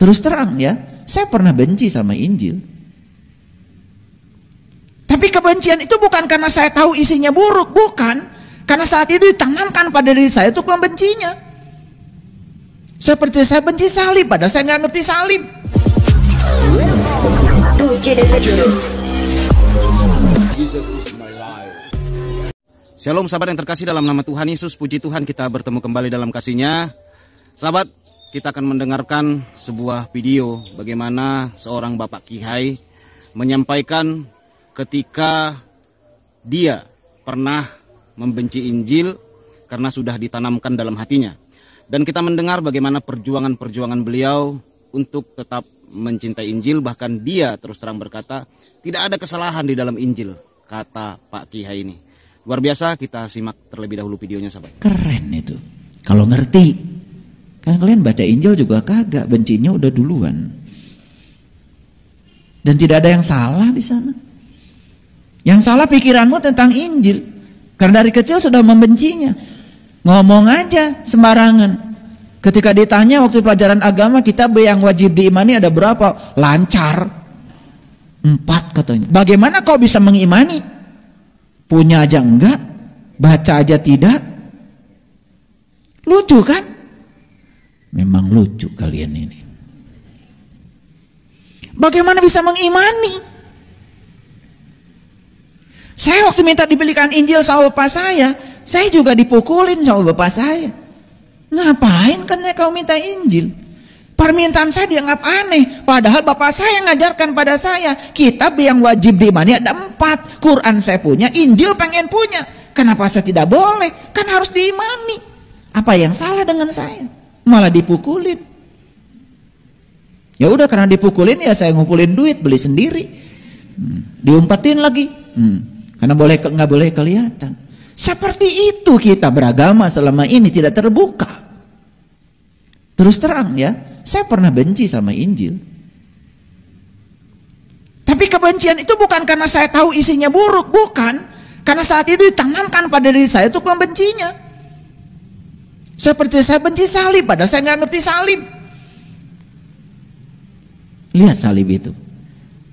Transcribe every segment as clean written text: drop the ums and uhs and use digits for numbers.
Terus terang ya, saya pernah benci sama Injil. Tapi kebencian itu bukan karena saya tahu isinya buruk, bukan. Karena saat itu ditanamkan pada diri saya untuk membencinya. Seperti saya benci salib, padahal saya nggak ngerti salib. Shalom sahabat yang terkasih dalam nama Tuhan Yesus. Puji Tuhan, kita bertemu kembali dalam kasih-Nya. Sahabat, kita akan mendengarkan sebuah video bagaimana seorang Bapak Kyai menyampaikan ketika dia pernah membenci Injil karena sudah ditanamkan dalam hatinya. Dan kita mendengar bagaimana perjuangan-perjuangan beliau untuk tetap mencintai Injil. Bahkan dia terus terang berkata, tidak ada kesalahan di dalam Injil, kata Pak Kyai ini. Luar biasa, kita simak terlebih dahulu videonya sahabat. Keren itu, kalau ngerti. Kan kalian baca Injil juga kagak, bencinya udah duluan. Dan tidak ada yang salah di sana. Yang salah pikiranmu tentang Injil. Karena dari kecil sudah membencinya. Ngomong aja sembarangan. Ketika ditanya waktu pelajaran agama, kitab yang wajib diimani ada berapa? Lancar. 4 katanya. Bagaimana kau bisa mengimani? Punya aja enggak, baca aja tidak. Lucu kan? Memang lucu kalian ini. Bagaimana bisa mengimani? Saya waktu minta dibelikan Injil sama bapak saya juga dipukulin sama bapak saya. Ngapain kan kau minta Injil? Permintaan saya dianggap aneh. Padahal bapak saya ngajarkan pada saya, kitab yang wajib diimani ada 4. Quran saya punya, Injil pengen punya. Kenapa saya tidak boleh? Kan harus diimani. Apa yang salah dengan saya? Malah dipukulin. Ya udah, karena dipukulin ya saya ngumpulin duit beli sendiri. Diumpetin lagi. Karena nggak boleh kelihatan. Seperti itu kita beragama selama ini, tidak terbuka. Terus terang ya, saya pernah benci sama Injil. Tapi kebencian itu bukan karena saya tahu isinya buruk, bukan. Karena saat itu ditanamkan pada diri saya untuk membencinya. Seperti saya benci salib, padahal saya nggak ngerti salib. Lihat salib itu.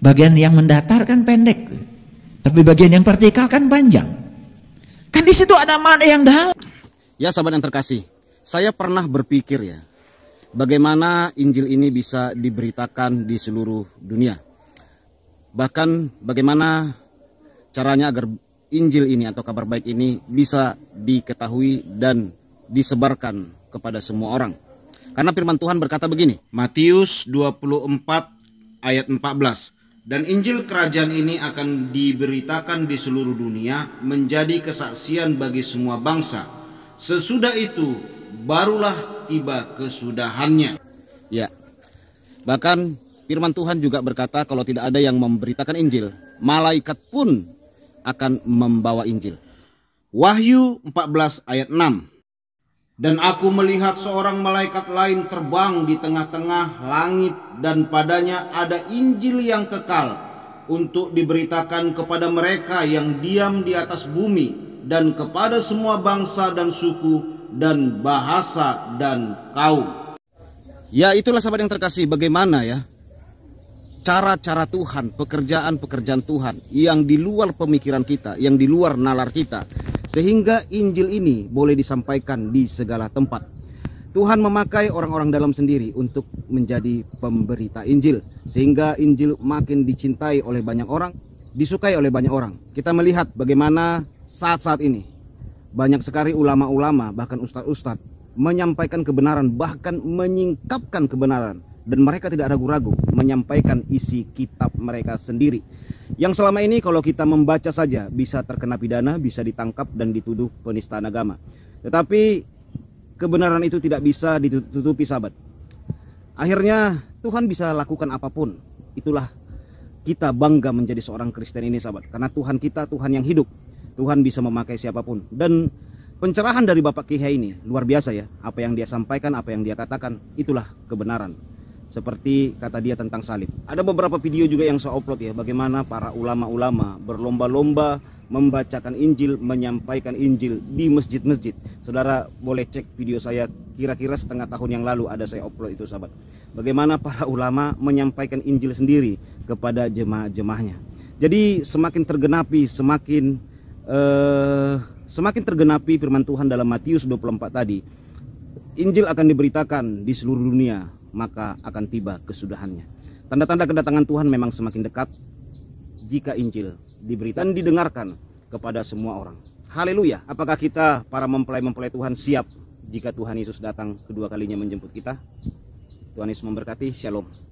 Bagian yang mendatar kan pendek, tapi bagian yang vertikal kan panjang. Kan di situ ada makna yang dalam. Ya sahabat yang terkasih, saya pernah berpikir ya, bagaimana Injil ini bisa diberitakan di seluruh dunia. Bahkan bagaimana caranya agar Injil ini atau kabar baik ini bisa diketahui dan disebarkan kepada semua orang. Karena firman Tuhan berkata begini, Matius 24 ayat 14. Dan Injil kerajaan ini akan diberitakan di seluruh dunia menjadi kesaksian bagi semua bangsa. Sesudah itu barulah tiba kesudahannya. Ya. Bahkan firman Tuhan juga berkata kalau tidak ada yang memberitakan Injil, malaikat pun akan membawa Injil. Wahyu 14 ayat 6. Dan aku melihat seorang malaikat lain terbang di tengah-tengah langit, dan padanya ada Injil yang kekal untuk diberitakan kepada mereka yang diam di atas bumi, dan kepada semua bangsa dan suku dan bahasa dan kaum. Ya, itulah sahabat yang terkasih, bagaimana ya cara-cara Tuhan, pekerjaan-pekerjaan Tuhan yang di luar pemikiran kita, yang di luar nalar kita, sehingga Injil ini boleh disampaikan di segala tempat. Tuhan memakai orang-orang dalam sendiri untuk menjadi pemberita Injil, sehingga Injil makin dicintai oleh banyak orang, disukai oleh banyak orang. Kita melihat bagaimana saat-saat ini banyak sekali ulama-ulama, bahkan ustadz-ustadz menyampaikan kebenaran, bahkan menyingkapkan kebenaran, dan mereka tidak ragu-ragu menyampaikan isi kitab mereka sendiri. Yang selama ini kalau kita membaca saja bisa terkena pidana, bisa ditangkap dan dituduh penistaan agama. Tetapi kebenaran itu tidak bisa ditutupi sahabat. Akhirnya Tuhan bisa lakukan apapun. Itulah kita bangga menjadi seorang Kristen ini sahabat. Karena Tuhan kita Tuhan yang hidup. Tuhan bisa memakai siapapun. Dan pencerahan dari Bapak Kyai ini luar biasa ya. Apa yang dia sampaikan, apa yang dia katakan, itulah kebenaran. Seperti kata dia tentang salib. Ada beberapa video juga yang saya upload ya, bagaimana para ulama-ulama berlomba-lomba membacakan Injil, menyampaikan Injil di masjid-masjid. Saudara boleh cek video saya, kira-kira setengah tahun yang lalu ada saya upload itu sahabat. bagaimana para ulama menyampaikan Injil sendiri kepada jemaah-jemaahnya. Jadi semakin tergenapi firman Tuhan dalam Matius 24 tadi, Injil akan diberitakan di seluruh dunia, maka akan tiba kesudahannya. Tanda-tanda kedatangan Tuhan memang semakin dekat jika Injil diberitakan dan didengarkan kepada semua orang. Haleluya. Apakah kita para mempelai-mempelai Tuhan siap jika Tuhan Yesus datang kedua kalinya menjemput kita? Tuhan Yesus memberkati. Shalom.